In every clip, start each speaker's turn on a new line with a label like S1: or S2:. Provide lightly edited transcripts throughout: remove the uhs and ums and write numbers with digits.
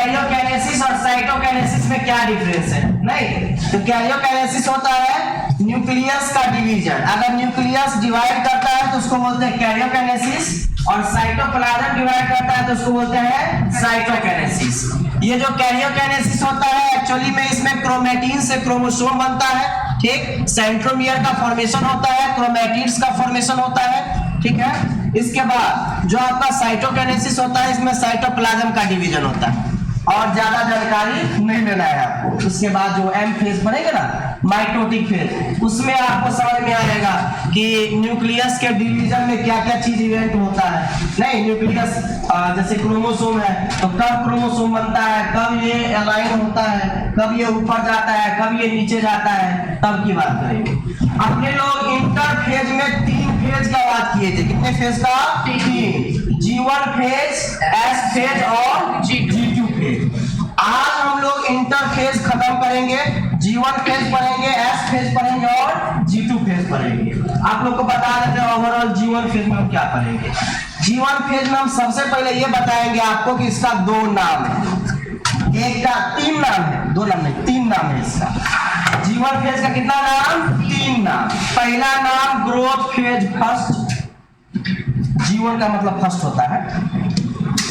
S1: Karyokinesis और cytokinesis में क्या डिफरेंस है? नहीं, तो कैरियोकाइनेसिस होता है न्यूक्लियस का डिवीजन। अगर न्यूक्लियस डिवाइड करता है तो उसको बोलते हैं कैरियोकाइनेसिस, और साइटोप्लाज्म डिवाइड करता है तो उसको बोलते हैं साइटोकाइनेसिस। ये जो कैरियोकाइनेसिस होता है एक्चुअली में इसमें क्रोमेटिन से क्रोमोसोम बनता है, ठीक, सेंट्रोमियर का फॉर्मेशन होता है, क्रोमेटिड्स का फॉर्मेशन होता है, ठीक है। इसके बाद जो आपका साइटोकाइनेसिस होता है इसमें साइटोप्लाज्म का डिवीजन होता है, और ज्यादा जानकारी नहीं लेना है आपको। उसके बाद जो एम फेज बनेगा ना, माइटोटिक फेज, उसमें आपको समझ में आएगा कि न्यूक्लियस के डिवीजन में क्या क्या चीज इवेंट होता है। नहीं, न्यूक्लियस जैसे क्रोमोसोम है तो कब क्रोमोसोम बनता है, कब ये अलाइन होता है, कब ये ऊपर जाता है, कब ये नीचे जाता है, तब की बात करेंगे। अपने लोग इंटरफेज में 3 फेज का बात किए थे। कितने फेज का? 3। G1 फेज, S फेज और G2 फेज। आज हम लोग इंटरफेज खत्म करेंगे, G1 फेज पढ़ेंगे, S फेज पढ़ेंगे और G2 फेज पढ़ेंगे। आप लोग को बता देते हैं ओवरऑल G1 फेज में हम क्या पढ़ेंगे। G1 फेज में हम सबसे पहले ये बताएंगे आपको कि इसका 2 नाम है, एक का 3 नाम है, 2 नाम नहीं 3 नाम है इसका। G1 फेज का कितना नाम? 3 नाम। पहला नाम ग्रोथ फेज फर्स्ट, G1 का मतलब फर्स्ट होता है,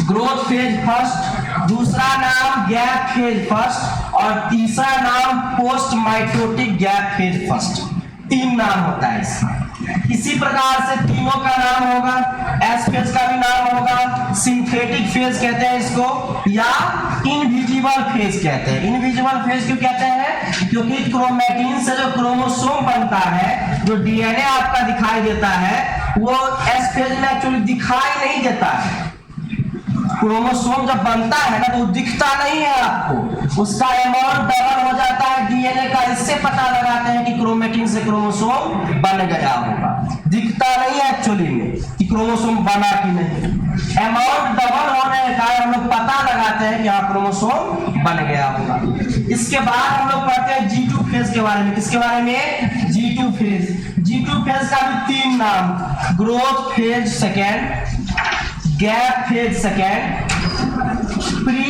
S1: ग्रोथ फेज फर्स्ट। दूसरा नाम गैप फेज फर्स्ट, और तीसरा नाम post mitotic gap phase first. 3 नाम होता है इसका। इसी प्रकार से तीनों का नाम होगा, एस फेज का भी नाम होगा, सिंथेटिक फेज कहते हैं इसको, या इनविजिबल फेज कहते हैं। इनविजिबल फेज क्यों कहते हैं? क्योंकि क्रोमेटिन से जो क्रोमोसोम बनता है, जो डीएनए आपका दिखाई देता है, वो एस फेज में एक्चुअली दिखाई नहीं देता है। क्रोमोसोम जब बनता है ना तो दिखता नहीं है आपको, उसका अमाउंट डबल हो जाता है डीएनए का। इससे पता लगाते हैं कि क्रोमेटिन से क्रोमोसोम बन गया होगा, दिखता नहीं है एक्चुअली में कि क्रोमोसोम बना कि नहीं। अमाउंट डबल होने का हम लोग पता लगाते हैं कि हाँ क्रोमोसोम बन गया होगा। इसके बाद हम लोग पढ़ते हैं G2 फेज के बारे में। किसके बारे में? G2 phase. G2 फेज का भी 3 नाम, growth phase second, gap phase second, pre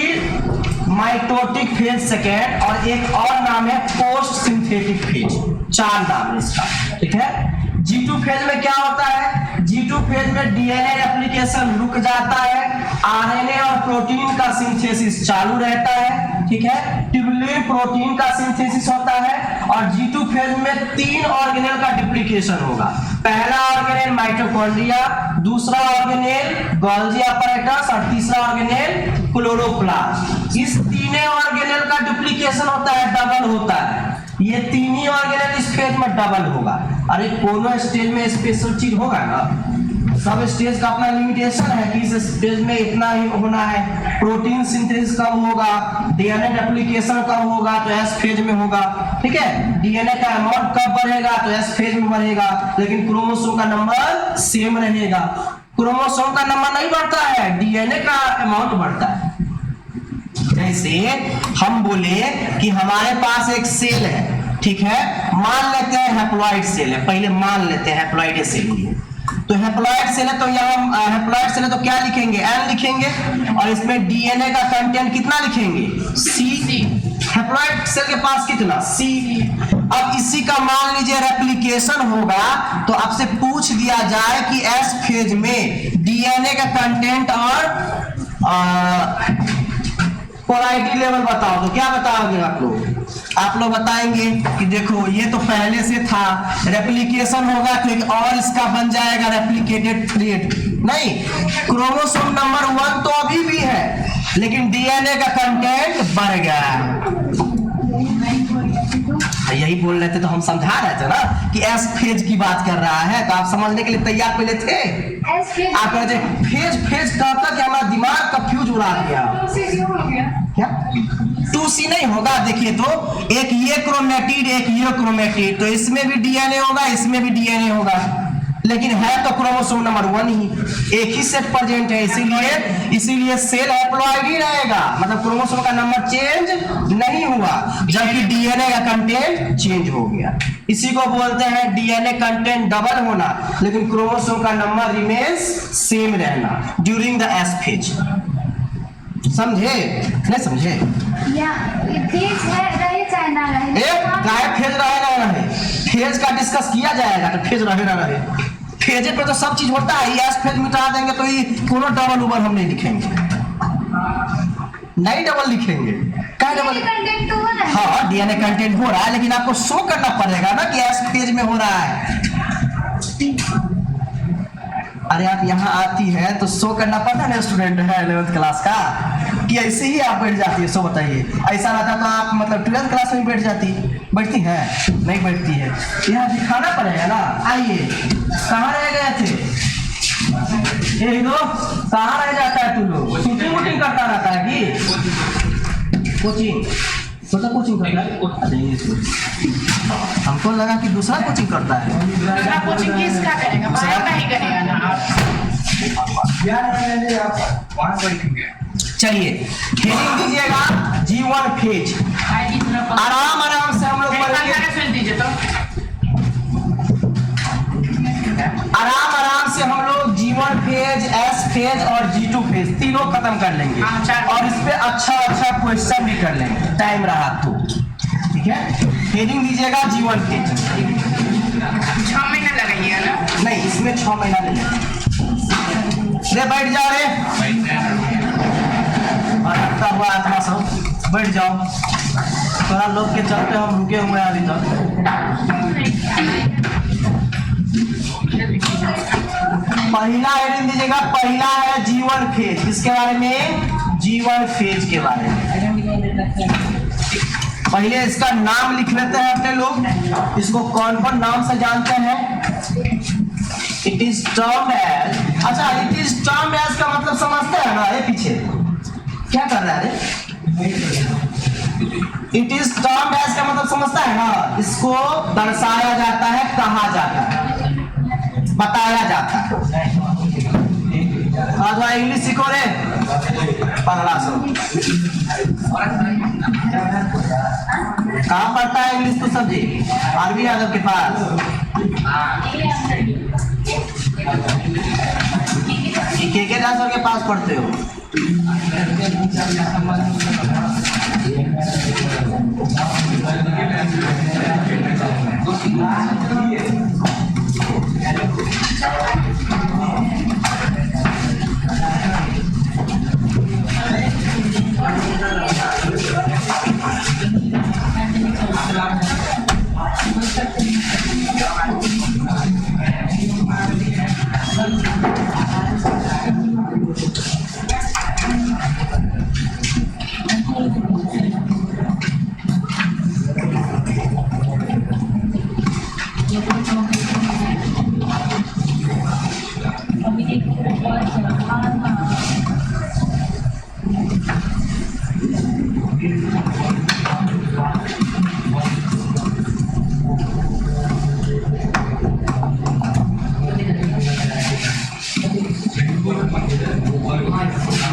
S1: mitotic phase second, और एक और नाम है पोस्ट सिंथेटिक फेज। 4 नाम है इसका, ठीक है। G2 फेज में क्या होता है? G2 फेज में डीएनए रेप्लिकेशन रुक जाता है, आरएनए और प्रोटीन का सिंथेसिस चालू रहता है, ठीक है। ट्यूबुलिन प्रोटीन का सिंथेसिस होता है, और G2 फेज में 3 ऑर्गेनेल का डुप्लीकेशन होगा। पहला ऑर्गेनेल माइटोकॉन्ड्रिया, दूसरा ऑर्गेनेल गोल्जी apparatus, और तीसरा ऑर्गेनेल क्लोरोप्लास्ट। इस तीनों ऑर्गेनेल का डुप्लीकेशन होता है, डबल होता है। ये 3 ही ऑर्गेनेल इस फेज में डबल होगा। अरे कोनो स्टेज में स्पेशल चीज होगा ना, सब स्टेज का अपना लिमिटेशन है कि इस स्टेज में इतना ही होना है। प्रोटीन सिंथेसिस कम होगा, डीएनए रेप्लिकेशन कम होगा तो एस फेज में होगा, ठीक है। डीएनए का अमाउंट कब बढ़ेगा तो एस फेज में बढ़ेगा, लेकिन क्रोमोसोम का नंबर सेम रहेगा। क्रोमोसोम का नंबर नहीं बढ़ता है, डीएनए का अमाउंट बढ़ता है। जैसे हम बोले कि हमारे पास एक सेल है, ठीक है, मान लेते हैं हैप्लॉइड सेल है, पहले मान लेते हैं हैप्लॉइड सेल है। तो हैप्लॉइड सेल है तो यहाँ हैप्लॉइड सेल है तो क्या लिखेंगे? N लिखेंगे, और इसमें डीएनए का कंटेंट कितना लिखेंगे? C। हैप्लॉइड सेल के पास कितना? C। अब इसी का मान लीजिए रेप्लिकेशन होगा तो आपसे पूछ दिया जाए कि S फेज में डीएनए का कंटेंट और पोलैरिटी लेवल बताओ, तो क्या बताओगे आप लोग? आप लोग बताएंगे कि देखो ये तो पहले से था, रेप्लिकेशन होगा तो और इसका बन जाएगा रेप्लिकेटेड ट्रेट। नहीं, क्रोमोसोम नंबर 1 तो अभी भी है, लेकिन डीएनए का कंटेंट बढ़ गया है। यही बोल रहे थे तो हम समझा रहे थे ना कि एस फेज की बात कर रहा है, तो आप समझने के लिए तैयार पहले थे। आप कहते फेज फेज कहता कि हमारा दिमाग कंफ्यूज उड़ा दिया। क्या 2C नहीं होगा? देखिए तो एक ये क्रोमेटिड, एक ये क्रोमेटिड, तो इसमें भी डीएनए होगा, इसमें भी डीएनए होगा, लेकिन है तो क्रोमोसोम नंबर 1 ही, एक ही सेट प्रेजेंट है, इसीलिए सेल हैप्लॉइड ही रहेगा, मतलब क्रोमोसोम का नंबर चेंज नहीं हुआ, जबकि डीएनए का कंटेंट चेंज हो गया। इसी को बोलते हैं डीएनए कंटेंट डबल होना, लेकिन क्रोमोसोम का नंबर रिमेन्स सेम रहना ड्यूरिंग द एस फेज। समझे नहीं समझे?
S2: या फेज है रहे चाहे ना रहे।
S1: गायब फेज रहे ना रहे, फेज का डिस्कस किया जाएगा तो फेज रहे ना रहे। फेजे पे तो सब चीज होता है, यस फेज मिटा देंगे तो ये कोनो डबल उबर हम नहीं लिखेंगे, नहीं डबल लिखेंगे। क्या डबल
S2: कंटेंट तो हो रहा है।
S1: हाँ डीएनए कंटेंट हो रहा है, लेकिन आपको शो करना पड़ेगा ना कि यस फेज में हो रहा है। अरे आप यहाँ आती है तो शो करना पड़ता है ना, स्टूडेंट है 11th क्लास का, कि ऐसे ही आप बैठ जाती है? सो बताइए, ऐसा रहता तो आप मतलब 12th क्लास में बैठ जाती, बैठती है? नहीं बैठती है, यहाँ दिखाना पड़ेगा ना। आइए, कहाँ रह गए थे ये दो? कहाँ रह जाता है तू लोग? शूटिंग वूटिंग करता रहता है कि कोचिंग? तो कोचिंग करता है? हमको लगा कि दूसरा कोचिंग करता है।
S3: दूसरा कोचिंग किसका करेगा? बाहर का ही करेगा ना।
S1: चलिए हेडिंग दीजिएगा G1 फेज। आराम आराम से हम लोग पढ़ेंगे, आराम आराम से हम लोग G1 फेज, S फेज और G2 फेज तीनों खत्म कर लेंगे, और इस पे अच्छा क्वेश्चन भी कर लेंगे, टाइम रहा तो। ठीक है, हेडिंग दीजिएगा G1 फेज।
S3: 6 महीना लगाइएगा ना?
S1: नहीं, इसमें 6 महीना ले रे, बैठ जाओ रे, अटकता हुआ आत्मा सब बैठ जाओ। थोड़ा लोग के चलते हम रुके हुए हैं अभी तक। पहला हेडिंग दीजिएगा, पहला है G1 फेज। इसके बारे में G1 फेज के बारे में पहले इसका नाम लिख लेते हैं अपने लोग। इसको कौन कौन नाम से जानते हैं? इट इज टर्म एज, अच्छा इट इज टर्म एज का मतलब समझते हैं ना? ये पीछे क्या कर रहा है? इट इज टर्म एज का मतलब समझता है ना? इसको दर्शाया जाता है, कहा जाता है, बताया जाता है। आज इंग्लिश सीखो रे, पगला सब। कहाँ पढ़ता है इंग्लिश तो सब्जी? आरबी यादव के पास। के दास के पास पढ़ते हो?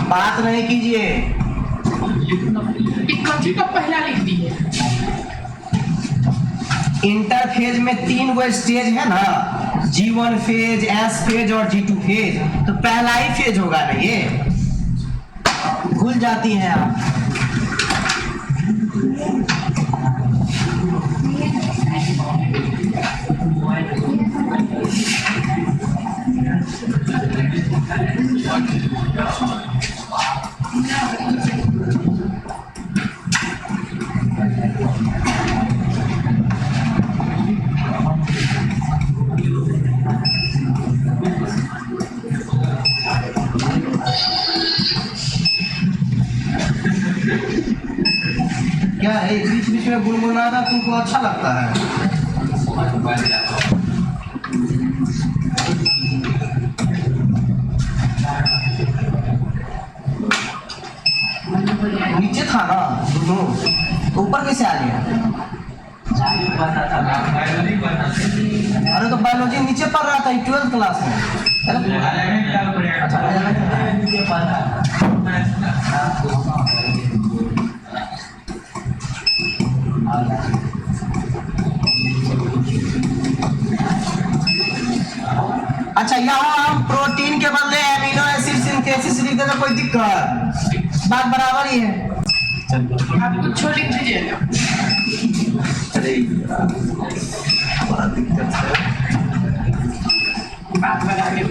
S1: बात नहीं कीजिए,
S3: तो पहला लिख दिए।
S1: इंटरफेज में 3 वो स्टेज है ना, G1 फेज, S फेज और G2 फेज। तो पहला ही फेज होगा ना, ये भूल जाती हैं आप। क्या है बीच बीच में गुनगुनाना तुमको अच्छा लगता है? नीचे था ना ऊपर कैसे आ गया? अरे तो बायोलॉजी नीचे पढ़ रहा था 12th क्लास में। अच्छा यहाँ हम प्रोटीन के बदले एमिनो एसिड सिंथेसिस लिख देते, कोई दिक्कत? बात बराबर ही है।
S3: आप कुछ लिख दीजिएगा।
S1: अरे बड़ा दिक्कत है।
S3: बात बराबर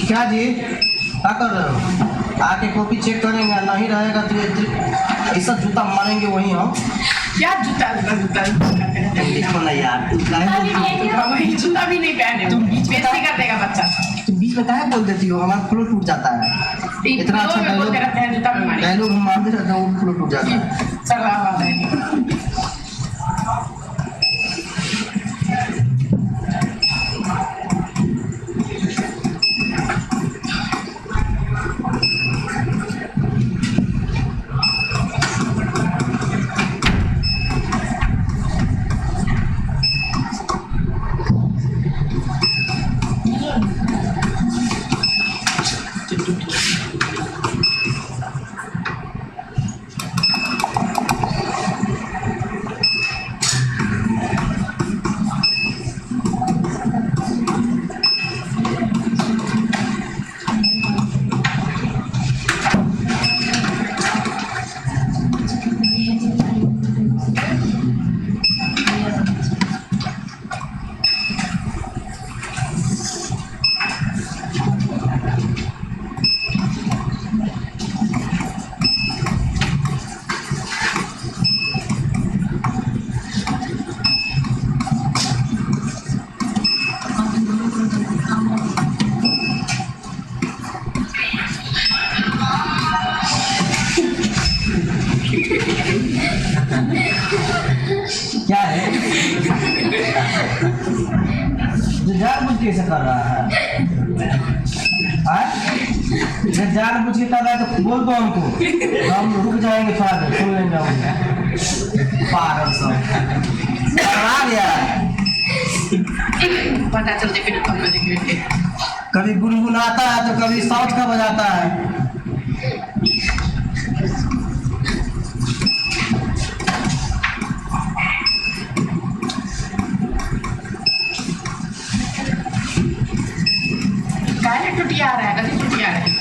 S1: क्या जी क्या कर रहे हो? आके कॉपी चेक करेंगे, नहीं रहेगा तो ये ऐसा जूता मारेंगे वही हम।
S3: क्या जूता
S1: देखो ना यार,
S3: वही जूता भी नहीं पहने,
S1: तुम बीच में
S3: बेइज्जती कर देगा बच्चा।
S1: तुम बीच में काहे बोल देती हो? हमारा फ्लो टूट जाता है। इतना अच्छा
S3: बोलते रहते हैं जूता में मारे।
S1: डायलॉग हम मारते रहते हैं, वो फ्लो टूट जाता है।
S3: चल रहा बात है।
S1: क्या है जो जानबूझ के ऐसा कर रहा है? जब जानबूझ के कर रहा है तो बोल दो हमको, हम रुक जाएंगे, थोड़ा देर सुन लेंगे हम। पागल सब आ गया।
S3: पता चलते फिर कम बजेंगे।
S1: कभी गुनगुनाता है तो कभी साउथ का बजाता है।
S3: काहे टुटिया आ रहा है, कभी टुटिया आ रहा है।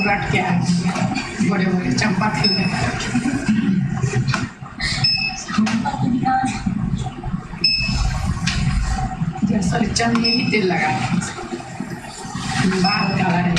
S3: रट क्या है, बड़े बड़े चंपा खिलने जैसा चंद में ही तेल लगा बाल काला है।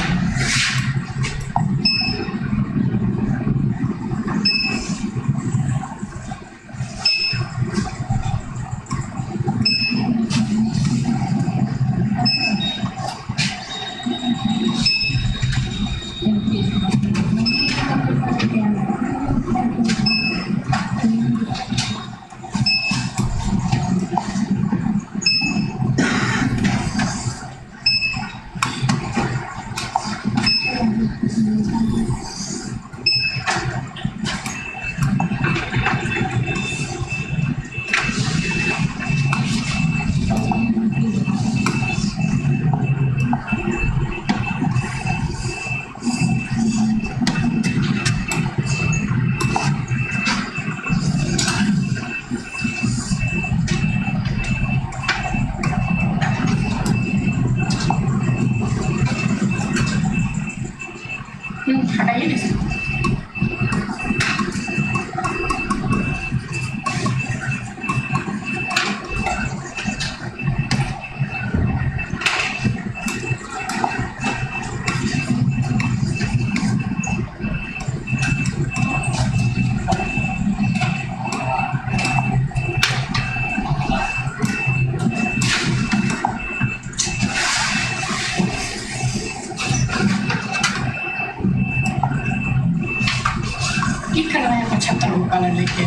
S3: 75 को कलर लेके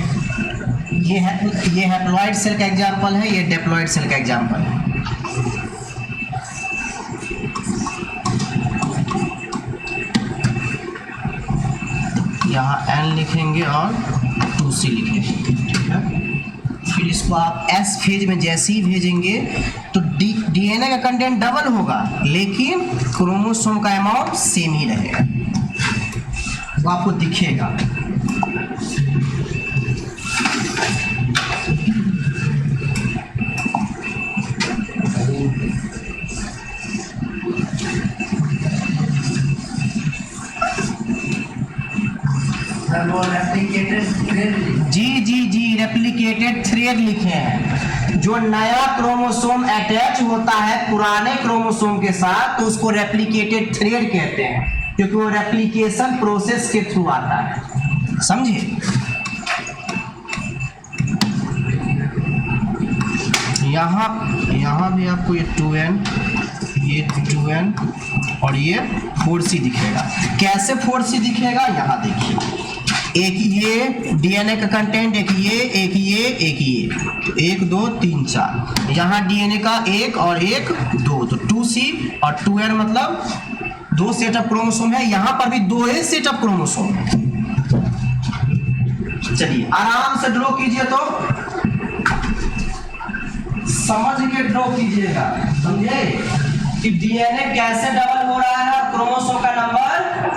S1: ये हैप्लॉइड सेल का एग्जांपल है, ये डिप्लॉइड सेल का एग्जांपल है। यहाँ N लिखेंगे और 2C लिखेंगे, ठीक है। फिर इसको आप S फेज में जैसे ही भेजेंगे तो DNA का कंटेंट डबल होगा, लेकिन क्रोमोसोम का अमाउंट सेम ही रहेगा, वो आपको दिखेगा। जी रेप्लिकेटेड थ्रेड लिखे हैं। जो नया क्रोमोसोम अटैच होता है पुराने क्रोमोसोम के साथ तो उसको रेप्लिकेटेड थ्रेड कहते हैं, क्योंकि वो रेप्लिकेशन प्रोसेस के थ्रू आता है, समझिए। यहाँ भी आपको ये 2N, ये 2N और ये 4C दिखेगा। कैसे 4C दिखेगा, यहाँ देखिए, एक ये DNA का कंटेंट, एक ये, तो 1 2 3 4, यहाँ DNA का 1 और 1 2, तो 2C और 2N मतलब 2 सेट ऑफ क्रोमोसोम है। यहाँ पर भी 2 ही सेट ऑफ क्रोमोसोम है। चलिए आराम से ड्रॉ कीजिए, तो समझ के ड्रॉ कीजिएगा, समझे कि DNA कैसे डबल हो रहा है, क्रोमोसोम का नंबर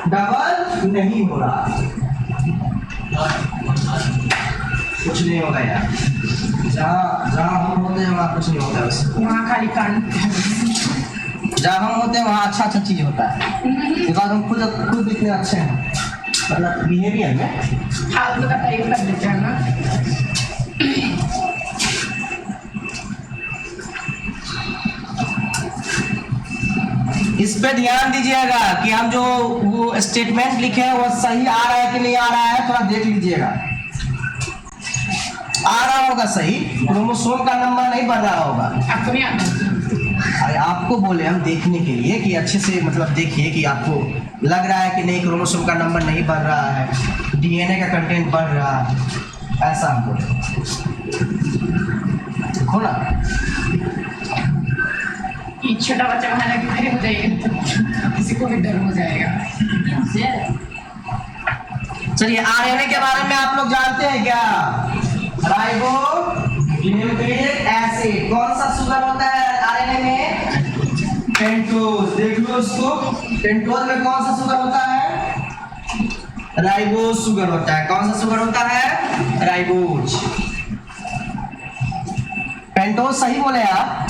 S1: डबल नहीं हो रहा। कुछ नहीं होगा यार, जहाँ हम होते हैं वहाँ कुछ नहीं होता है, उससे
S3: वहाँ खाली कान
S1: जहाँ हम होते हैं वहाँ अच्छा चीज होता है, क्योंकि हम खुद इतने अच्छे हैं, मतलब बिहेवियर में
S3: फालतू का टाइप कर देते हैं ना।
S1: इस पे ध्यान दीजिएगा कि हम जो वो स्टेटमेंट लिखे हैं वो सही आ रहा है कि नहीं आ रहा है, थोड़ा देख लीजिएगा। आ रहा होगा सही, क्रोमोसोम का नंबर नहीं बढ़ रहा होगा।
S3: आपको नहीं आता?
S1: अरे आपको बोले हम देखने के लिए कि अच्छे से मतलब देखिए कि आपको लग रहा है कि नहीं क्रोमोसोम का नंबर नहीं बढ़ रहा है, DNA का कंटेंट बढ़ रहा है, ऐसा हम बोले। देखो ना,
S3: ये छोटा बच्चा वहाँ लगे खड़े हो जाएगा तो किसी को भी डर हो जाएगा।
S1: चलिए RNA के बारे में आप लोग जानते हैं क्या? राइबो न्यूक्लिक एसिड, कौन सा शुगर होता है RNA में? पेंटोज। देख लो उसको, पेंटोज में कौन सा शुगर होता है? राइबोज शुगर होता है। कौन सा शुगर होता है? राइबोज। पेंटोज सही बोले आप,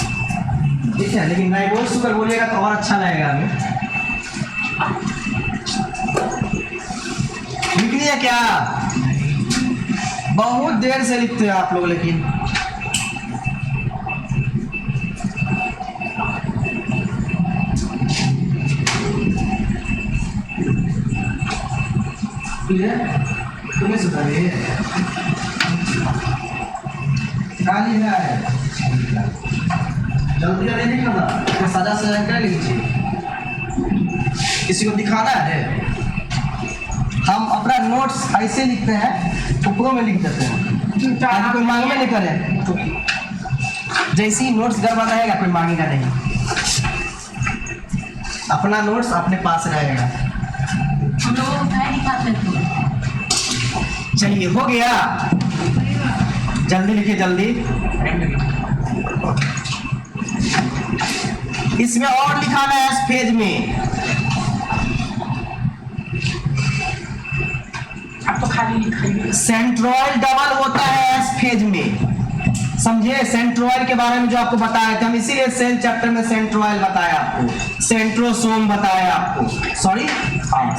S1: ठीक है, लेकिन राइबोज शुगर बोलिएगा तो और अच्छा लगेगा हमें। लिख लिया क्या? बहुत देर से लिखते हैं आप लोग, लेकिन तुम्हें सुधारिए खाली है, जल्दी नहीं निकलना, तो सजा सजा कर लीजिए। किसी को दिखाना है, हम अपना नोट्स ऐसे लिखते हैं, टुकड़ों में लिख देते हैं ताकि कोई मांगने नहीं करे। जैसे ही नोट्स गड़बड़ रहेगा कोई मांगेगा नहीं, अपना नोट्स अपने पास रहेगा।
S2: हम लोग दिखाते हैं।
S1: चलिए हो गया, जल्दी लिखिए जल्दी। इसमें और लिखाना है इस पेज में।
S3: आप तो खाली लिखाइए।
S1: सेंट्रोइड डबल होता है इस फेज में, समझे? सेंट्रोइड के बारे में जो आपको बताया था, हम इसीलिए सेल चैप्टर में सेंट्रोइड बताया आपको, सेंट्रोसोम बताया आपको, सॉरी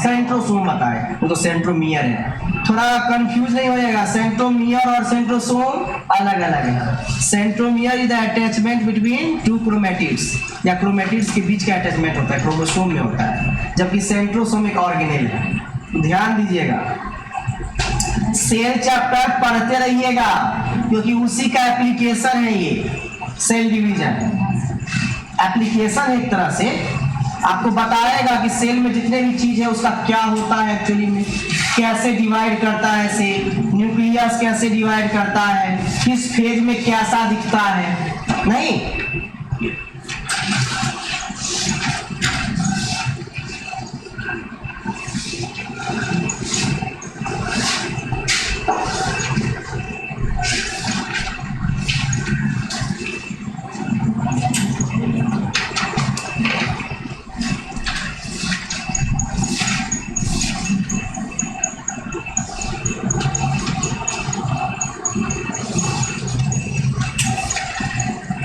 S1: सेंट्रोसोम बताया, वो तो सेंट्रोमियर है। थोड़ा कंफ्यूज नहीं होएगा, सेंट्रोमियर और सेंट्रोसोम अलग अलग है। Centromere is the attachment between two chromatids, या क्रोमेटिड्स के बीच का अटैचमेंट होता है, क्रोमोसोम में होता है, जबकि सेंट्रोसोम एक ऑर्गेनेल है। ध्यान दीजिएगा, सेल चैप्टर पढ़ते रहिएगा क्योंकि उसी का एप्लीकेशन है ये सेल डिवीजन। एप्लीकेशन एक तरह से आपको बताएगा कि सेल में जितने भी चीज है उसका क्या होता है एक्चुअली में, कैसे डिवाइड करता है, से न्यूक्लियस कैसे डिवाइड करता है, किस फेज में कैसा दिखता है, नहीं।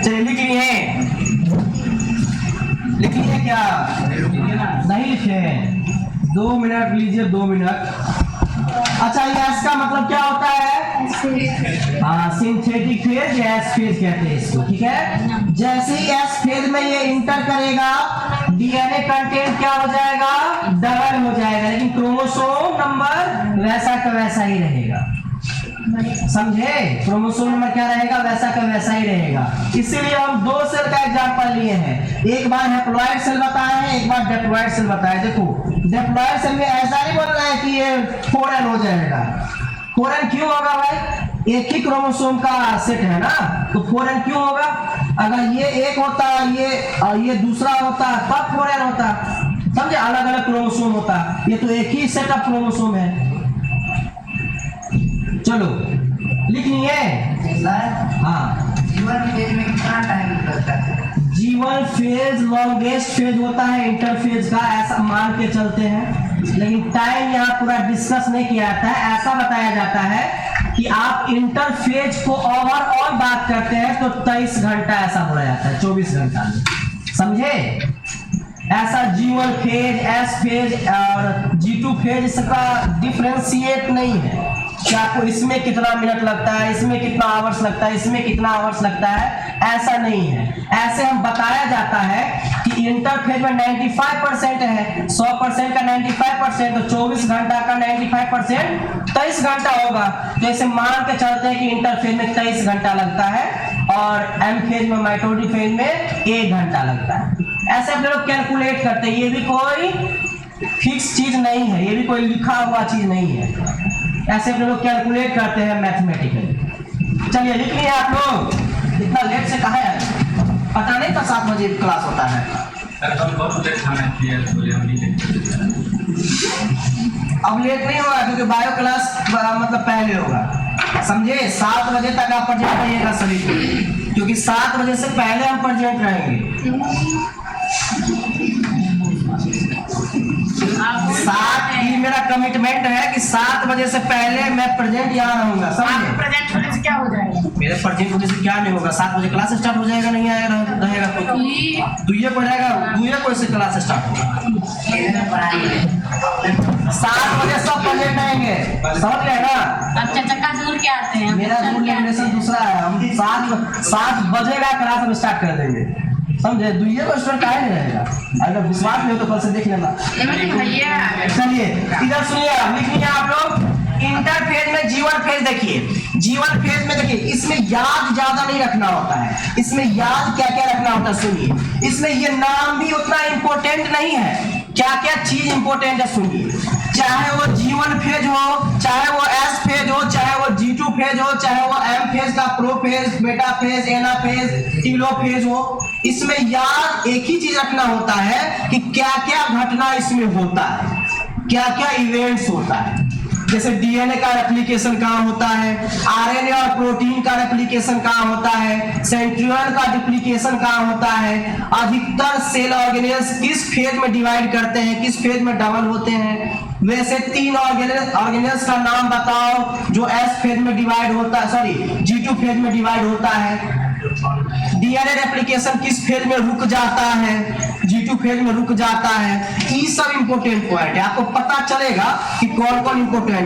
S1: चलिए लिख लिए, लिख लिए क्या? नहीं लिखे, 2 मिनट लीजिए, 2 मिनट। अच्छा, ये एस का मतलब क्या होता है? सिंथेटिक फेज या एस फेज कहते हैं इसको, ठीक है। जैसे ही एस फेज में ये इंटर करेगा, डीएनए कंटेंट क्या हो जाएगा? डबल हो जाएगा, लेकिन क्रोमोसोम नंबर वैसा का वैसा ही रहेगा, समझे? क्रोमोसोम नंबर क्या रहेगा? वैसा का वैसा ही रहेगा। इसीलिए हम 2 सेल का एग्जांपल लिए हैं, एक बार हैप्लॉइड सेल बताए हैं, एक बार डिप्लॉइड सेल बताए। देखो, डिप्लॉइड सेल में ऐसा नहीं बोल रहा है कि ये 4n हो जाएगा। 4n क्यों होगा भाई? एक ही क्रोमोसोम का सेट है ना, तो 4n क्यों होगा? अगर ये एक होता, ये दूसरा होता, तब 4n होता, समझे? अलग अलग क्रोमोसोम होता, ये तो एक ही सेट ऑफ क्रोमोसोम है। चलो लिख लिए। हाँ,
S4: जीवन फेज में कितना टाइम लगता है?
S1: जीवन फेज लॉन्गेस्ट फेज होता है इंटरफेज का, ऐसा मान के चलते हैं, लेकिन टाइम यहाँ पूरा डिस्कस नहीं किया जाता है। ऐसा बताया जाता है कि आप इंटरफेज को ओवरऑल बात करते हैं तो 23 घंटा ऐसा बोला जाता है, 24 घंटा में, समझे? ऐसा जीवन फेज, एस फेज और G2 फेज इसका डिफरेंशिएट नहीं है कि आपको इसमें कितना मिनट लगता है, इसमें कितना आवर्स लगता है, इसमें कितना आवर्स लगता है, ऐसा नहीं है। ऐसे हम बताया जाता है कि इंटरफेज में 95% है, 100% का 95%, तो 24 घंटा का 95% 23 घंटा होगा। तो ऐसे मान के चलते हैं कि इंटरफेज में 23 घंटा लगता है और एम फेज में, माइटोटिक फेज में 1 घंटा लगता है। ऐसे हम लोग कैलकुलेट करते हैं, ये भी कोई फिक्स चीज नहीं है, ये भी कोई लिखा हुआ चीज नहीं है, ऐसे हम लोग कैलकुलेट करते हैं मैथमेटिकली। चलिए लिख लिए आप लोग। इतना लेट से कहा है? पता नहीं था 7 बजे क्लास होता है। अब लेट नहीं होगा क्योंकि बायो क्लास मतलब पहले होगा, समझे? 7 बजे तक आप प्रेजेंट रहिएगा सभी को, क्योंकि 7 बजे से पहले हम प्रेजेंट रहेंगे। 7 ये मेरा कमिटमेंट है कि 7 बजे से पहले मैं प्रेजेंट यहाँ रहूंगा, समझे?
S3: प्रेजेंट होने से क्या हो जाएगा?
S1: मेरे प्रेजेंट होने से क्या नहीं होगा, 7 बजे क्लास स्टार्ट हो जाएगा, नहीं आएगा रहेगा कोई, दुइये को रहेगा, दुइये को से क्लास स्टार्ट होगा। 7 बजे सब प्रेजेंट आएंगे, समझ गए ना?
S3: अब चक्का दूर के आते हैं,
S1: मेरा रूल रेगुलेशन दूसरा है, हम 7 बजेगा क्लास हम स्टार्ट कर देंगे, समझे? दुइये को स्टूडेंट काहे नहीं रहेगा? अगर विश्वास नहीं हो तो कल से देख लेना। चलिए इधर सुनिए, लिख लिया आप लोग। इंटरफेज में जीवन फेज देखिए, जीवन फेज में देखिए, इसमें याद ज्यादा नहीं रखना होता है। इसमें याद क्या क्या रखना होता है सुनिए। इसमें ये नाम भी उतना इंपॉर्टेंट नहीं है, क्या क्या चीज इंपॉर्टेंट है सुनिए। चाहे वो जीवन फेज हो, चाहे वो एस फेज हो, चाहे वो G2 फेज हो, चाहे वो एम फेज का प्रो फेज, बेटा फेज, एना फेज, टीलो फेज हो, इसमें याद एक ही चीज रखना होता है कि क्या क्या घटना इसमें होता है, क्या क्या इवेंट्स होता है। जैसे डीएनए का रेप्लिकेशन कहाँ होता है, आरएनए और प्रोटीन का रेप्लिकेशन कहाँ होता है, सेंट्रियोल का डुप्लीकेशन कहाँ होता है, अधिकतर सेल ऑर्गेनेल्स किस फेज में डिवाइड करते हैं, किस फेज में डबल होते हैं। वैसे 3 ऑर्गेनेल्स का नाम बताओ जो एस फेज में डिवाइड होता है, सॉरी G2 फेज में डिवाइड होता है। डीएनए रेप्लिकेशन किस फेज में रुक जाता है, G2 फेज में रुक जाता है। ये सब इंपॉर्टेंट पॉइंट है, आपको पता चलेगा कि कौन कौन इंपॉर्टेंट।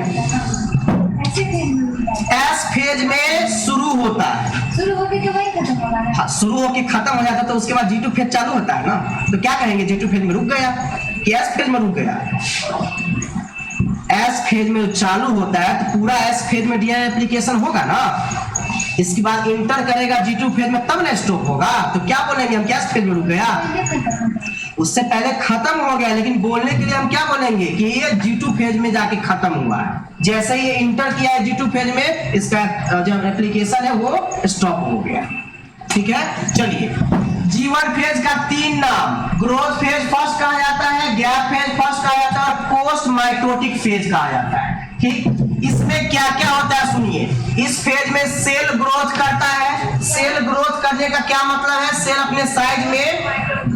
S1: एस फेज में शुरू होता है,
S2: शुरू होके के वही खत्म होगा।
S1: हाँ, शुरू होके खत्म हो जाता है, तो उसके बाद G2 फेज चालू होता है ना, तो क्या कहेंगे? G2 फेज में रुक गया कि एस फेज में रुक गया? एस फेज में चालू होता है तो पूरा एस फेज में डीएनए रेप्लिकेशन होगा ना, इसके बाद इंटर करेगा G2 फेज में, तब ना स्टॉप होगा। तो क्या बोलेंगे हम? क्या फेज में रुक गया? उससे पहले खत्म हो गया, लेकिन बोलने के लिए हम क्या बोलेंगे कि ये G2 फेज में जाके खत्म हुआ है। जैसे ही ये इंटर किया है G2 फेज में, इसका जो एप्लीकेशन है वो स्टॉप हो गया। ठीक है, चलिए G1 फेज का 3 नाम, ग्रोथ फेज फर्स्ट कहा जाता है, गैप फेज फर्स्ट कहा जाता है, और पोस्ट माइटोटिक फेज कहा जाता है। ठीक, इसमें क्या क्या होता है सुनिए। इस फेज में सेल ग्रोथ करता है। सेल ग्रोथ करने का क्या मतलब है, सेल अपने साइज में।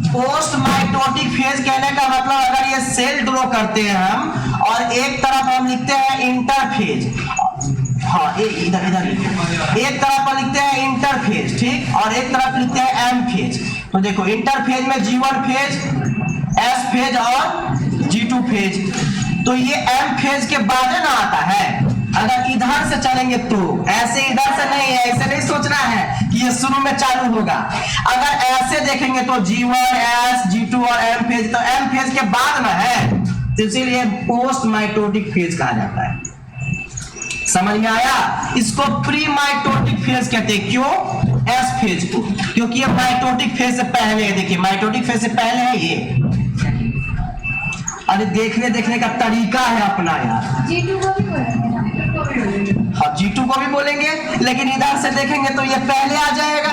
S1: पोस्ट माइटोटिक फेज कहने का मतलब अगर ये सेल ग्रो करते हैं हम, और एक तरफ हम लिखते हैं इंटरफेज, हाँ इधर इधर एक तरफ पर लिखते हैं इंटरफेज, ठीक, और एक तरफ लिखते हैं एम फेज। तो देखो इंटरफेज में G1 फेज, S फेज और G2 फेज। तो ये एम फेज के बाद ना आता है। अगर इधर से चलेंगे तो ऐसे, इधर से नहीं है, ऐसे नहीं सोचना है कि ये शुरू में चालू होगा। अगर ऐसे देखेंगे तो G1, S, G2 और M फेज, तो M फेज के बाद में है, तो इसीलिए पोस्ट माइटोटिक फेज कहा जाता है। समझ में आया? इसको प्री माइटोटिक फेज कहते हैं। क्यों? S फेज को, क्योंकि ये माइटोटिक फेज से पहले है। देखिए माइटोटिक फेज से पहले है ये। अरे देखने का तरीका है अपना यार।
S2: G2 को भी बोलेंगे,
S1: हाँ G2 को भी बोलेंगे, लेकिन इधर से देखेंगे तो ये पहले आ जाएगा।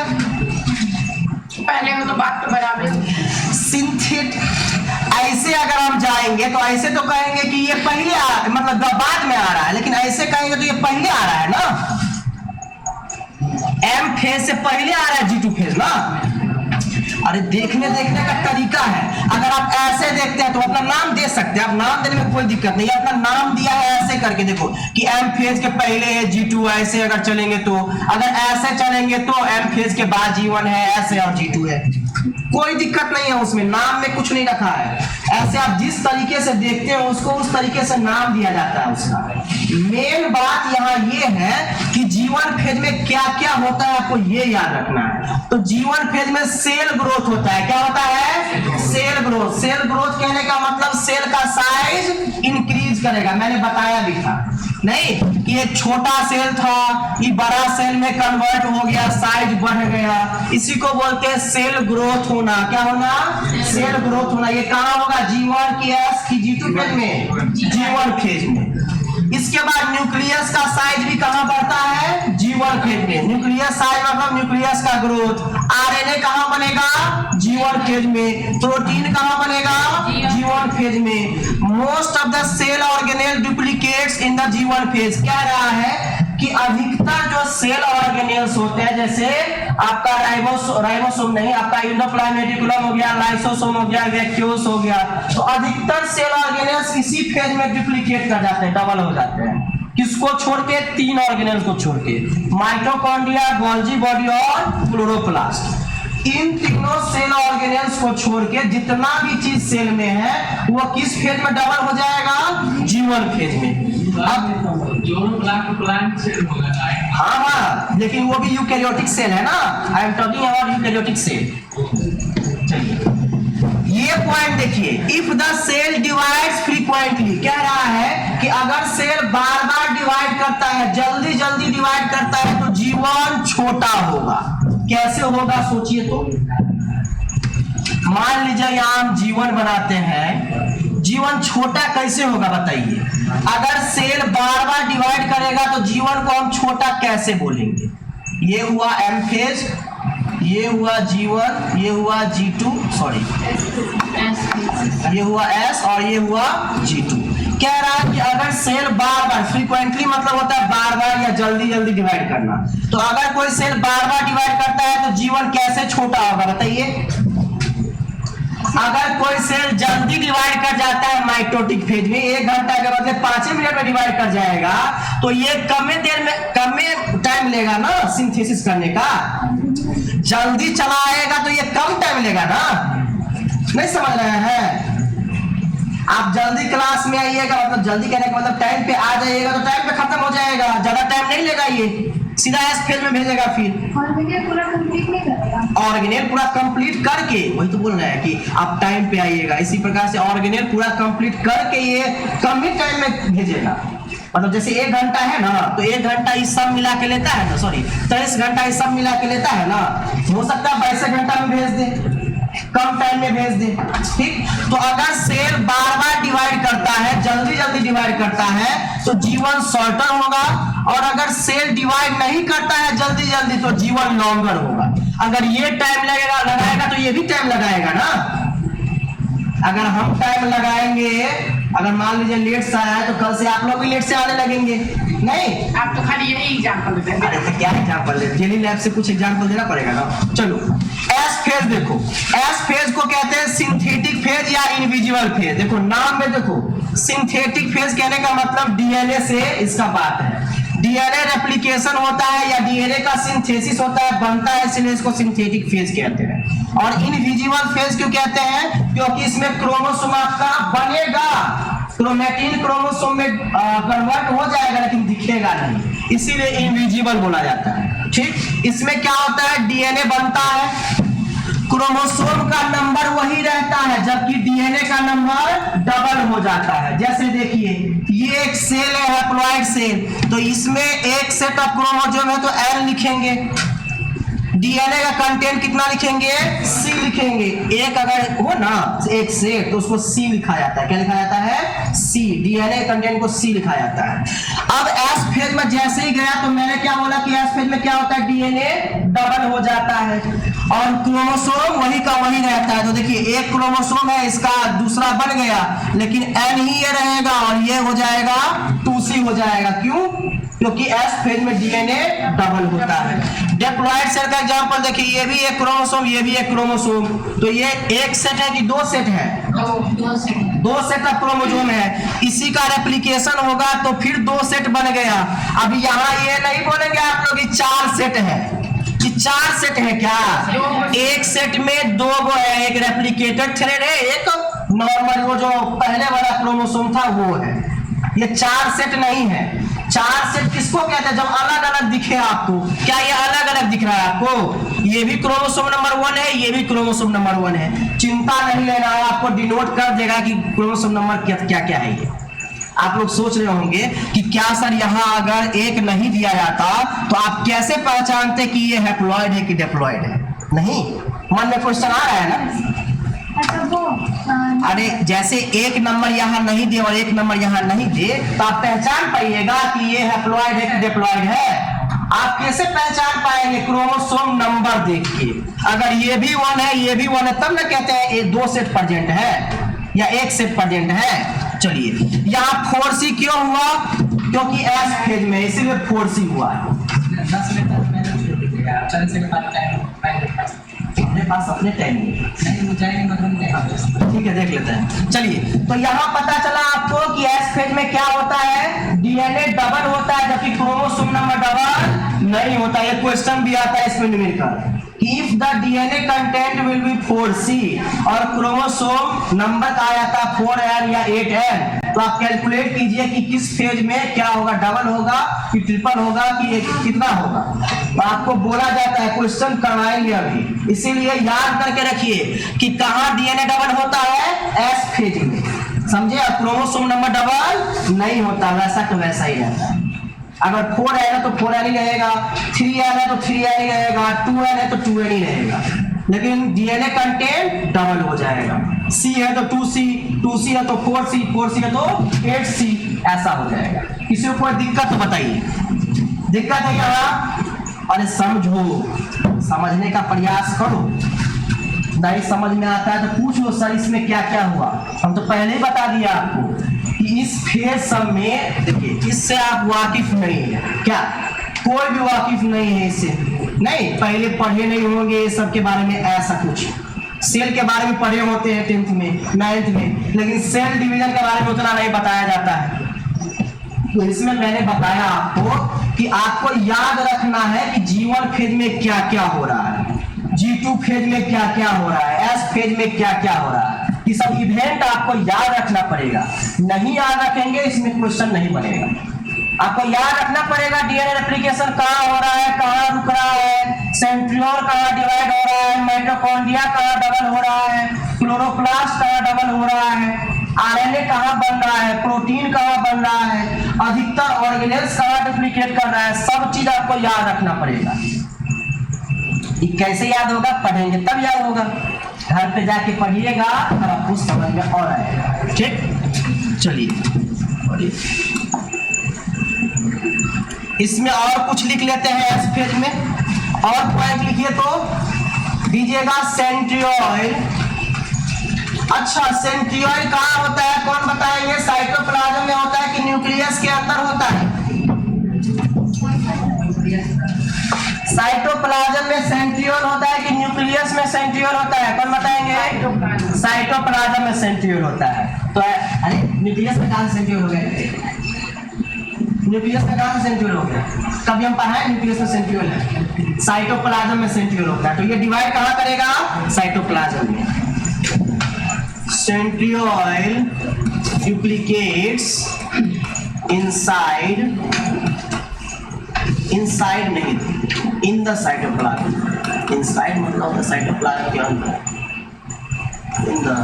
S3: पहले हो तो बात तो बराबर।
S1: सिंथेट ऐसे अगर हम जाएंगे तो ऐसे तो कहेंगे कि ये पहले मतलब बाद में आ रहा है, लेकिन ऐसे कहेंगे तो ये पहले आ रहा है ना। एम फेज से पहले आ रहा है G2 फेज ना। अरे देखने का तरीका है। अगर आप ऐसे देखते हैं तो अपना नाम दे सकते हैं, आप नाम देने में कोई दिक्कत नहीं है। अपना नाम दिया है ऐसे करके, देखो कि एम फेज के पहले है G2, ऐसे अगर चलेंगे तो, अगर ऐसे चलेंगे तो एम फेज के बाद G1 है, ऐसे और G2 है, कोई दिक्कत नहीं है उसमें। नाम में कुछ नहीं रखा है। ऐसे आप जिस तरीके से देखते हो उसको उस तरीके से नाम दिया जाता है उसका। मेन बात यहाँ ये है कि G1 फेज में क्या क्या होता है, आपको ये याद रखना है। तो G1 फेज में सेल ग्रोथ होता है। क्या होता है? Cell growth. सेल ग्रोथ कहने का मतलब सेल का साइज इंक्रीज करेगा। मैंने बताया भी था नहीं कि ये छोटा सेल था, ये बड़ा सेल में कन्वर्ट हो गया, साइज बढ़ गया, इसी को बोलते हैं सेल ग्रोथ होना। क्या होना? सेल ग्रोथ होना। ये कहाँ होगा? G1 की S की G2 फेज में, G1 फेज में। इसके बाद न्यूक्लियस का साइज भी कहां बढ़ता है? G1 फेज में। न्यूक्लियस साइज मतलब न्यूक्लियस का ग्रोथ। आरएनए कहां बनेगा? G1 फेज में। प्रोटीन कहां बनेगा? G1 फेज में। Most of the cell organelle duplicates in the G1 phase. कह रहा है कि अधिकतर जो सेल ऑर्गेनेल्स होते हैं, जैसे आपका राइबोसोम नहीं, आपका एंडोप्लाज्मिक रेटिकुलम हो गया, लाइसोसोम हो गया, वैक्यूल्स हो गया, तो अधिकतर सेल ऑर्गेनेल्स इसी फेज में डुप्लीकेट कर जाते हैं, डबल हो जाते हैं। किसको छोड़ के? 3 ऑर्गेनेल्स को छोड़ के, माइटोकॉन्ड्रिया, गोल्जी बॉडी और क्लोरोप्लास्ट। इन तीनों सेल ऑर्गेनेल्स को छोड़ के जितना भी चीज सेल में है वो किस फेज में डबल हो जाएगा? G1 फेज में। अब
S5: प्लांट सेल होगा।
S1: हाँ, लेकिन वो भी यूकैरियोटिक सेल है ना। I am talking about eukaryotic cell. ये पॉइंट देखिए, if the cell divides frequently, कह रहा है कि अगर सेल बार बार डिवाइड करता है, जल्दी जल्दी डिवाइड करता है, तो G1 छोटा होगा। कैसे होगा सोचिए तो। मान लीजिए यहां हम G1 बनाते हैं, G1 छोटा कैसे होगा बताइए। अगर सेल बार बार डिवाइड करेगा तो G1 को हम छोटा कैसे बोलेंगे? ये हुआ M फेज, ये हुआ G1, ये हुआ G2, सॉरी ये हुआ S और ये हुआ G2। कह रहा है कि अगर सेल बार बार, फ्रीक्वेंटली मतलब होता है बार बार या जल्दी जल्दी डिवाइड करना, तो अगर कोई सेल बार बार डिवाइड करता है तो G1 कैसे छोटा होगा बताइए। अगर कोई सेल जल्दी डिवाइड कर जाता है माइटोटिक फेज में, 1 घंटा के बदले 5 मिनट में डिवाइड कर जाएगा, तो ये कम टाइम लेगा ना सिंथेसिस करने का। जल्दी चलाएगा तो ये कम टाइम लेगा ना। नहीं समझ रहे हैं आप? जल्दी क्लास में आइएगा मतलब जल्दी कहने का मतलब टाइम पे आ जाइएगा तो टाइम पे खत्म हो जाएगा, ज्यादा टाइम नहीं लेगा, ये सीधा एस फेज में भेजेगा। फिर
S2: ऑर्गेनेल पूरा कंप्लीट नहीं करेगा।
S1: ऑर्गेनेल पूरा कंप्लीट करके, वही तो बोल रहा है कि आप टाइम पे आइएगा। इसी प्रकार से ऑर्गेनेल पूरा कंप्लीट करके ये कम ही टाइम में भेजेगा। मतलब जैसे 1 घंटा है ना, तो 1 घंटा इस सब मिला के लेता है ना, सॉरी 23 घंटा इस सब मिला के लेता है ना, हो सकता है 22 घंटा में भेज दे। कम टाइम में भेज दे। ठीक, तो अगर सेल बार बार डिवाइड करता है, जल्दी जल्दी डिवाइड करता है, तो जीवन शॉर्टर होगा, और अगर सेल डिवाइड नहीं करता है जल्दी जल्दी तो जीवन लॉन्गर होगा। अगर ये टाइम लगाएगा तो ये भी टाइम लगाएगा ना। अगर हम टाइम लगाएंगे, अगर मान लीजिए लेट से आया है तो कल से आप लोग भी लेट से आने लगेंगे, नहीं?
S3: आप तो खाली यही एग्जाम्पल देते हैं।
S1: अरे तो क्या एग्जाम्पल दे, जेली लैब से कुछ एग्जाम्पल देना पड़ेगा ना। चलो एस फेज देखो, एस फेज को कहते हैं सिंथेटिक फेज या इनविजिबल फेज। देखो नाम में देखो, सिंथेटिक फेज कहने का मतलब डीएनए से इसका बात है, डीएनए रेप्लिकेशन होता है या डीएनए का सिंथेसिस होता है, बनता है, इसलिए इसको सिंथेटिक फेज कहते हैं। और इनविजिबल फेज क्यों कहते हैं? क्योंकि इसमें क्रोमोसोम आपका बनेगा, क्रोमैटिन क्रोमोसोम में कन्वर्ट हो जाएगा लेकिन दिखेगा नहीं, इसीलिए इनविजिबल बोला जाता है। ठीक, इसमें क्या होता है, डीएनए बनता है, क्रोमोसोम का नंबर वही रहता है जबकि डीएनए का नंबर डबल हो जाता है। जैसे देखिए ये एक सेल है, हैप्लॉइड सेल, तो इसमें एक सेट ऑफ क्रोमोसोम है तो एल लिखेंगे, डीएनए का कंटेंट कितना लिखेंगे, सी लिखेंगे। एक अगर हो ना एक सेट तो उसको सी लिखा जाता है, क्या लिखा जाता है, सी, डीएनए कंटेंट को सी लिखा जाता है। अब एस फेज में जैसे ही गया तो मैंने क्या बोला कि एस फेज में क्या होता है, डीएनए डबल हो जाता है और क्रोमोसोम वही का वही रहता है। तो देखिए एक क्रोमोसोम है, इसका दूसरा बन गया लेकिन एन ही ये रहेगा और ये हो जाएगा 2C हो जाएगा। क्यों? क्योंकि एस फेज में डीएनए डबल होता है। डिप्लॉयड सेल का एग्जांपल देखिए, ये भी एक क्रोमोसोम, ये भी एक क्रोमोसोम, तो ये एक सेट है कि दो सेट है, दो सेट का क्रोमोसोम है, इसी का रेप्लिकेशन होगा तो फिर दो सेट बन गया। अब यहाँ ये नहीं बोलेंगे आप लोग कि 4 सेट है, कि 4 सेट है क्या, एक सेट में 2 गो है, एक रेप्लिकेटेड थ्रेड है, एक नॉर्मल वो जो पहले वाला क्रोमोसोम था वो है। ये 4 सेट नहीं है। 4 सेट किसको कहते हैं, जब अलग अलग दिखे आपको। क्या ये अलग अलग दिख रहा है आपको? ये भी क्रोमोसोम नंबर 1 है, ये भी क्रोमोसोम नंबर 1 है, चिंता नहीं लेना है, आपको डिनोट कर देगा कि क्रोमोसोम नंबर क्या क्या है। ये आप लोग सोच रहे होंगे कि क्या सर यहाँ अगर एक नहीं दिया जाता तो आप कैसे पहचानते कि ये हैप्लॉइड है कि डिप्लॉइड है? नहीं, मन में क्वेश्चन आ रहा है ना। अरे जैसे एक नंबर यहाँ नहीं दे और एक नंबर यहाँ नहीं दे तो आप पहचान पाइएगा कि ये हैप्लॉइड है कि डिप्लॉइड है। आप कैसे पहचान पाएंगे? क्रोमोसोम नंबर देख के। अगर ये भी 1 है ये भी 1 है तब ना कहते हैं ये 2 सेट प्रेजेंट है या एक सेट प्रेजेंट है। चलिए यहाँ 4C क्यों हुआ? क्योंकि एस फेज में, इसीलिए 4C हुआ है।
S5: 10 मिनट
S1: अपने पास अपने टाइम ठीक है, देख लेते हैं। चलिए तो यहाँ पता चला आपको कि एस फेज में क्या होता है, डीएनए डबल होता है जबकि क्रोमोसोम नंबर डबल नहीं होता। ये क्वेश्चन भी आता है इसमें numerical, if the DNA content will be 4C और क्रोमोसोम नंबर का आया था 4N या 8N, तो आप कैलकुलेट कीजिए कि किस फेज में क्या होगा, डबल होगा कि ट्रिपल होगा कि कितना होगा। तो आपको बोला जाता है, क्वेश्चन करवाएंगे अभी, इसीलिए याद करके रखिए कि कहाँ डीएनए डबल होता है, एस फेज में, समझे। और क्रोमोसोम नंबर डबल नहीं होता, वैसा तो वैसा ही रहता है। अगर 4N है तो 4N ही रहेगा, 3N है तो 3N ही रहेगा, 2N है तो 2N ही रहेगा, लेकिन डीएनए कंटेंट डबल हो जाएगा। C है तो 2C, 2C है तो 4C, 4C है तो 8C, ऐसा हो जाएगा। किसी को कोई दिक्कत तो बताइए, दिक्कत है क्या? अरे समझो, समझने का प्रयास करो, नहीं समझ में आता है तो पूछो सर इसमें क्या क्या हुआ। हम तो पहले ही बता दिया आपको कि इस फेज सब में, देखिए इससे आप वाकिफ नहीं है क्या, कोई भी वाकिफ नहीं है इससे, नहीं पहले पढ़े नहीं होंगे ये सब के बारे में, ऐसा कुछ सेल के बारे में पढ़े होते हैं 10th में 9th में, लेकिन सेल डिवीजन के बारे में उतना नहीं बताया जाता है। तो इसमें मैंने बताया आपको कि आपको याद रखना है कि G1 फेज में क्या क्या हो रहा है, G2 फेज में क्या क्या हो रहा है, S फेज में क्या क्या हो रहा है, ये सब इवेंट आपको याद रखना पड़ेगा। नहीं याद रखेंगे इसमें क्वेश्चन नहीं बनेगा। आपको याद रखना पड़ेगा डीएनए रेप्लिकेशन कहाँ हो रहा है, कहाँ रुक रहा है, सेंट्रियोल कहाँ डिवाइड हो रहा है, माइटोकॉन्ड्रिया कहाँ डबल हो रहा है, क्लोरोप्लास्ट कहाँ डबल हो रहा है, आरएनए कहाँ बन रहा है, प्रोटीन कहाँ बन रहा है, अधिकतर ऑर्गेनेल्स कहाँ डुप्लीकेट कर रहा है, सब चीज आपको याद रखना पड़ेगा। ये कैसे याद होगा? पढ़ेंगे तब याद होगा। घर पे जाके पढ़िएगा तब आपको समझ में और आएगा। ठीक, चलिए इसमें और कुछ लिख लेते हैं इस पेज में, और पॉइंट लिखिए तो दीजिएगा सेंट्रियोल। अच्छा, सेंट्रियोल कहाँ होता है, कौन बताएंगे? साइटोप्लाज्म में होता है कि न्यूक्लियस के अंदर होता है? साइटोप्लाज्म में सेंट्रियोल होता है कि न्यूक्लियस में सेंट्रियोल होता है? कौन बताएंगे? साइटोप्लाज्म में सेंट्रियोल होता है। तो अरे न्यूक्लियस में कहाँ से सेंट्रियोल हो गया? न्यूक्लियस में कहाँ से सेंट्रियोल हो गया? कभी हम पढ़ा है न्यूक्लियस में सेंट्रियोल है? साइटोप्लाज्म में सेंट्रियोल होता है। तो ये डिवाइड कहाँ करेगा? साइटोप्लाज्म में। सेंट्रियोल duplicates inside नहीं, in the cytoplasm। inside मतलब होता साइटोप्लाज्म के अंदर, in the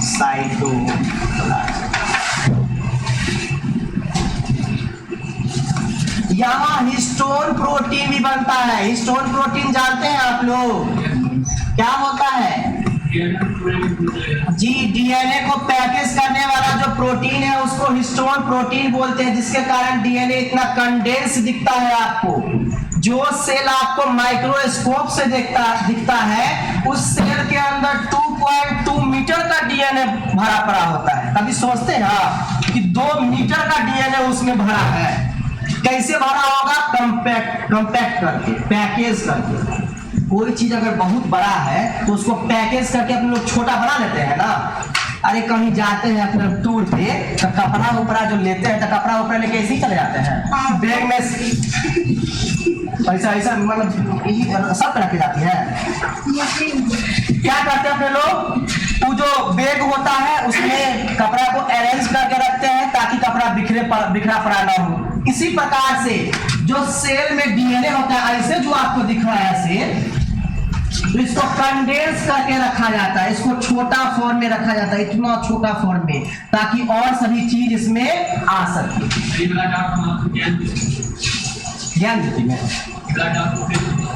S1: cytoplasm। यहाँ हिस्टोन प्रोटीन भी बनता है। हिस्टोन प्रोटीन जानते हैं आप लोग क्या होता है? जी, डीएनए को पैकेज करने वाला जो प्रोटीन है उसको हिस्टोन प्रोटीन बोलते हैं, जिसके कारण डीएनए इतना कंडेंस दिखता है आपको। जो सेल आपको माइक्रोस्कोप से दिखता है उस सेल के अंदर 2.2 मीटर का डीएनए भरा पड़ा होता है। कभी सोचते हैं आप कि 2 मीटर का डीएनए उसमें भरा है? कैसे भरा होगा? कंपैक्ट करके, पैकेज करके। कोई चीज अगर बहुत बड़ा है तो उसको पैकेज करके अपने लोग छोटा बना लेते हैं ना। अरे कहीं जाते हैं अपने टूर पे तो कपड़ा उपड़ा जो लेते हैं तो कपड़ा उपड़ा लेके ऐसे ही चले जाते हैं बैग में, ऐसा मतलब सब रखे जाती है। क्या करते हैं अपने लोग? वो जो बैग होता है उसमें कपड़ा को अरेंज करके रखते हैं ताकि कपड़ा बिखरा पड़ा ना हो। इसी प्रकार से जो सेल में डीएनए होता है, ऐसे जो आपको दिख रहा है सेल, तो इसको कंडेंस करके रखा जाता है। इसको छोटा फॉर्म में रखा जाता है, इतना छोटा फॉर्म में, ताकि और सभी चीज इसमें आ सके। ज्ञान देती मैं।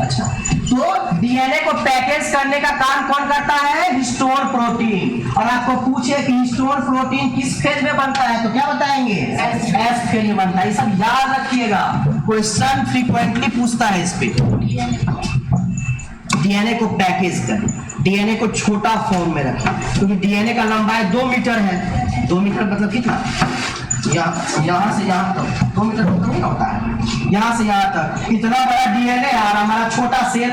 S1: अच्छा, तो डीएनए को पैकेज करने का काम कौन करता है? Histone protein. और आपको पूछे कि हिस्टोन प्रोटीन किस फेज में बनता है तो क्या बताएंगे? एस फेज में बनता है। ये सब याद रखिएगा, क्वेश्चन फ्रीक्वेंटली पूछता है इस पे। डीएनए को पैकेज कर, डीएनए को छोटा फॉर्म में रखें, क्योंकि डीएनए का लंबाई 2 मीटर है। 2 मीटर मतलब कितना? यहाँ से यहाँ तक 2 मीटर नहीं होता है। यहाँ से यहाँ तक इतना बड़ा डीएनए है और हमारा छोटा सेल,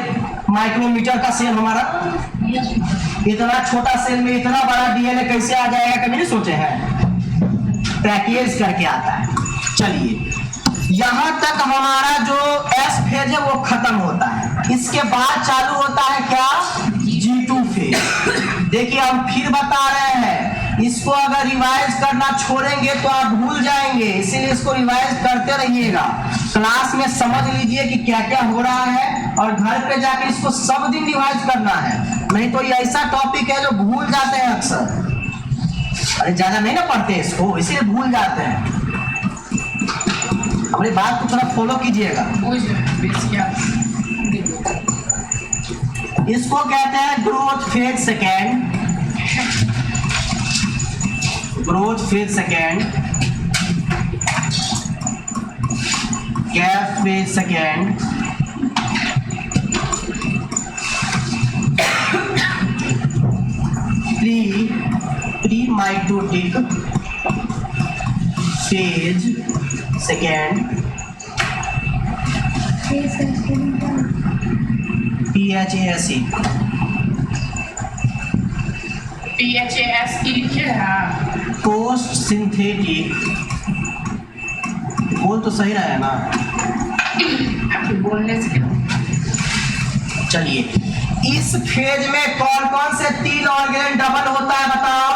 S1: माइक्रोमीटर का सेल हमारा, इतना छोटा सेल में इतना बड़ा डीएनए कैसे आ जाएगा? कभी नहीं सोचे हैं? पैकेज करके आता है। चलिए, यहाँ तक हमारा जो एस फेज है वो खत्म होता है। इसके बाद चालू होता है क्या? G2 phase. देखिए हम फिर बता रहे हैं, इसको अगर रिवाइज करना छोड़ेंगे तो आप भूल जाएंगे, इसीलिए इसको रिवाइज करते रहिएगा। क्लास में समझ लीजिए कि क्या क्या हो रहा है और घर पे जाके इसको सब दिन रिवाइज करना है, नहीं तो ये ऐसा टॉपिक है जो भूल जाते हैं अक्सर। अरे ज्यादा नहीं ना पढ़ते इसको, इसीलिए भूल जाते हैं। अपनी बात को थोड़ा फॉलो कीजिएगा। इसको कहते हैं growth phase second. Growth phase second, gap phase second, pre mitotic phase second, PHASE
S3: लिखे है।
S1: Post synthetic. बोल तो सही रहा है ना?
S3: आपके बोलने से
S1: चलिए, इस फेज में कौन कौन से 3 ऑर्गेन डबल होता है बताओ?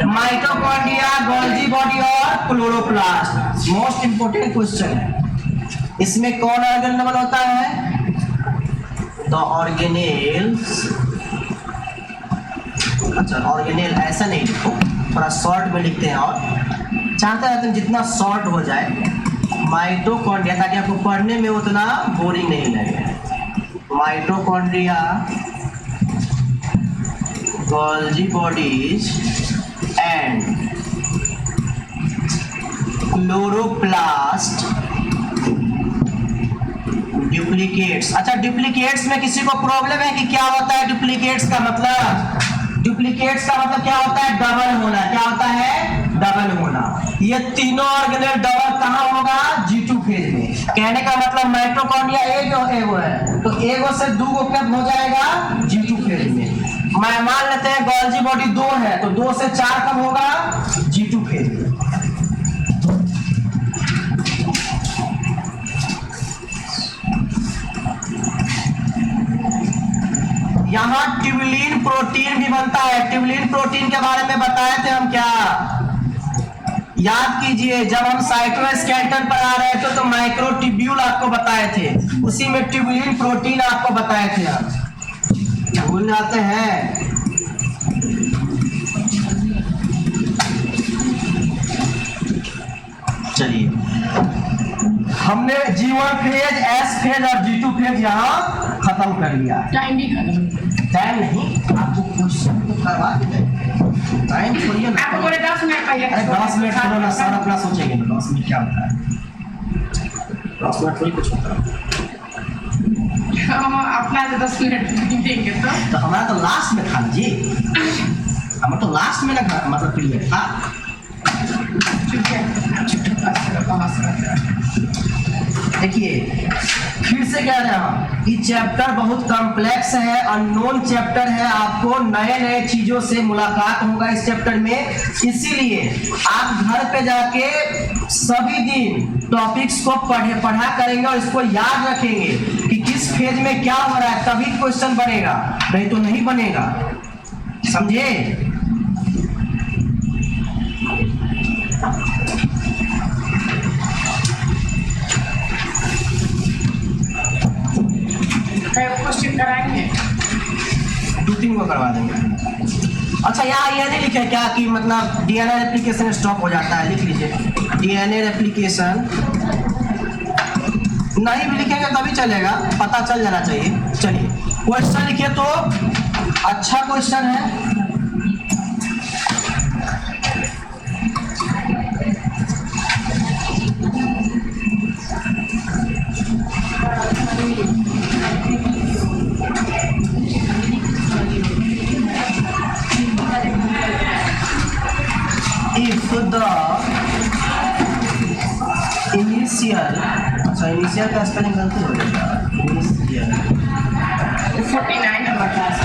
S1: माइटोकॉन्ड्रिया, गोल्जी बॉडी और क्लोरोप्लास्ट। मोस्ट इंपोर्टेंट क्वेश्चन है। इसमें कौन ऑर्गेन डबल होता है? The organelles. अच्छा, ऑर्गेनेल ऐसा नहीं लिखो, थोड़ा शॉर्ट में लिखते हैं और चाहते रहते हैं जितना शॉर्ट हो जाए। माइटोकॉन्ड्रिया, ताकि आपको पढ़ने में उतना बोरिंग नहीं लगे। Mitochondria Golgi bodies and chloroplast duplicates। अच्छा, डुप्लीकेट्स में किसी को प्रॉब्लम है कि क्या होता है डुप्लीकेट्स का मतलब? डुप्लीकेट्स का मतलब क्या होता है? डबल होना। क्या होता है? डबल होना। ये तीनों ऑर्गेनेल डबल कहाँ होगा? G2 फेज में। कहने का मतलब माइटोकॉन्ड्रिया एगो है, तो एगो से दूगो कब हो जाएगा? G2 फेज में। मैं मान लेते हैं गोल्जी बॉडी 2 है, तो 2 से 4 कब होगा? G2 फेज में। यहाँ ट्यूबुलिन प्रोटीन भी बनता है। ट्यूबुलिन प्रोटीन के बारे में बताए थे हम क्या? याद कीजिए, जब हम साइटोस्केलेटन पर आ रहे थे तो माइक्रोट्यूब्यूल आपको बताए थे, उसी में ट्यूबुलिन प्रोटीन आपको बताए थे। आप भूल जाते हैं। चलिए, हमने G1 फेज, S फेज और G2 फेज यहाँ खत्म कर लिया।
S3: टाइम भी खत्म।
S1: टाइम नहीं, आपको क्वेश्चन तो करवा दें। टाइम छोड़िए ना,
S3: आपको बोले 10 मिनट पहले।
S1: अरे 10 मिनट छोड़ो ना, सारा अपना सोचेंगे ना 10 मिनट क्या होता है। 10 मिनट थोड़ी कुछ होता है।
S3: हम अपना 10 मिनट नहीं देंगे तो
S1: हमारा तो लास्ट में था जी, हमारा तो लास्ट में ना मतलब पीरियड था। देखिए, फिर से कह रहे हैं, ये चैप्टर बहुत कॉम्प्लेक्स है, अननोन चैप्टर है। आपको नए नए चीजों से मुलाकात होगा इस चैप्टर में, इसीलिए आप घर पे जाके सभी दिन टॉपिक्स को पढ़ा करेंगे और इसको याद रखेंगे कि किस फेज में क्या हो रहा है, तभी क्वेश्चन बनेगा, नहीं तो नहीं बनेगा। समझे?
S3: क्वेश्चन कराएंगे,
S1: 2-3 को करवा देंगे। अच्छा, यहाँ ये नहीं लिखे क्या कि मतलब डीएनए रेप्लिकेशन स्टॉप हो जाता है? लिख लीजिए, डीएनए रेप्लिकेशन नहीं भी लिखेंगे तभी चलेगा, पता चल जाना चाहिए। चलिए, क्वेश्चन लिखिए तो अच्छा क्वेश्चन है। If the इनिशियल का स्पेलिंग गलती हो जाएगा। Initial
S3: 49 number class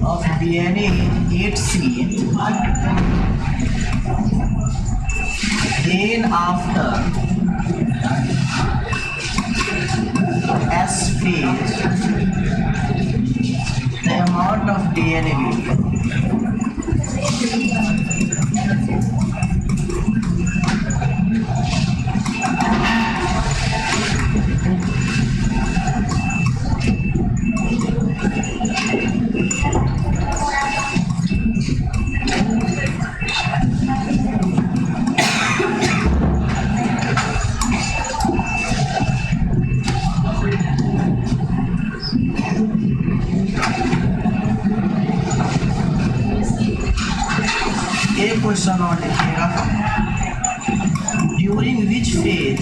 S1: of DNA 8C, then after S phase, the amount of DNA will be question और लिखिएगा, during which phase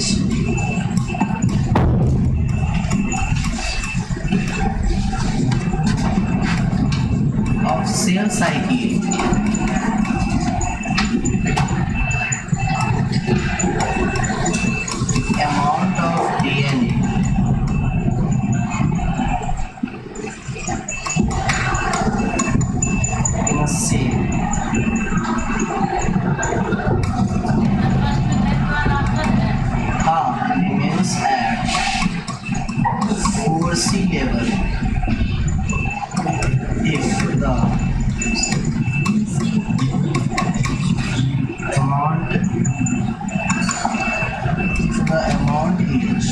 S1: of cell cycle amount of DNA in a cell remains at 4C level if the amount is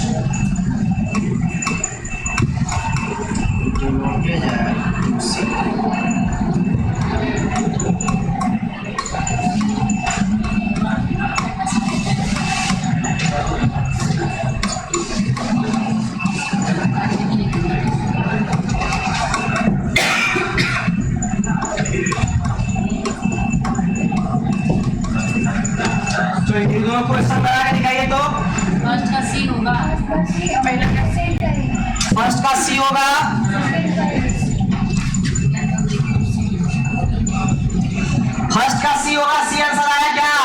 S1: denoted at 2C। तो ये दोनों question बना के दिखाइए तो।
S3: First का सी होगा।
S2: पहला सेट करेंगे।
S1: फर्स्ट का सी होगा, फर्स्ट का सी होगा। सी आंसर आया क्या?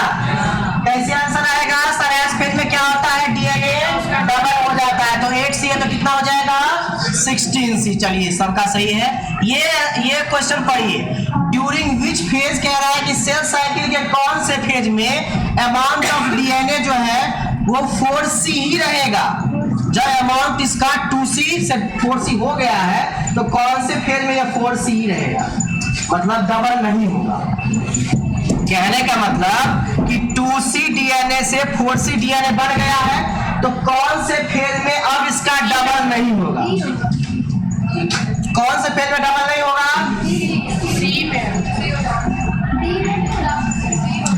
S1: कैसे आंसर आएगा? सर फेज में क्या होता है, डीएनए डबल हो जाता है, तो 8 सी है तो कितना हो जाएगा 16 सी। चलिए सबका सही है। ये क्वेश्चन पढ़िए, ड्यूरिंग विच फेज कह रहा है कि सेल साइकिल के कौन से फेज में अमाउंट ऑफ डीएनए जो है वो 4C ही रहेगा। जब अमाउंट इसका 2C से 4C हो गया है तो कौन से फेज में यह 4C ही रहेगा, मतलब डबल नहीं होगा। कहने का मतलब कि 2C डीएनए से 4C डीएनए बन गया है तो कौन से फेज में अब इसका डबल नहीं होगा। कौन से फेज में डबल नहीं होगा?
S3: सी में।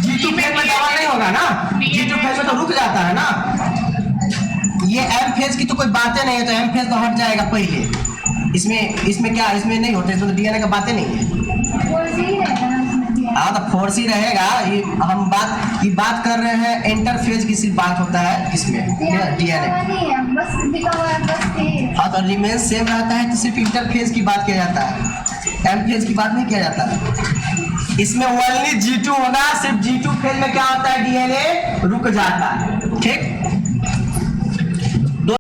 S1: G2 फेज में डबल नहीं होगा ना, G2 फेज में तो रुक जाता है ना। ये M फेज की तो कोई बातें नहीं है, तो M फेज तो हट जाएगा पहले। इसमें क्या, इसमें नहीं होते, इसमें तो डीएनए का बातें नहीं है।
S2: 4C रहेगा ना उसमें।
S1: हाँ तो 4C रहेगा। ये हम बात कर रहे हैं इंटरफेज की सिर्फ बात होता है इसमें डीएनए।
S2: बस लिखा हुआ है बस फेज।
S1: हाँ तो रिमेन सेम रहता है तो सिर्फ इंटरफेज की बात किया जाता है, एम फेज की बात नहीं किया जाता है। इसमें ओनली G2 होगा, सिर्फ G2 फेज में क्या होता है, डीएनए रुक जाता है। ठीक।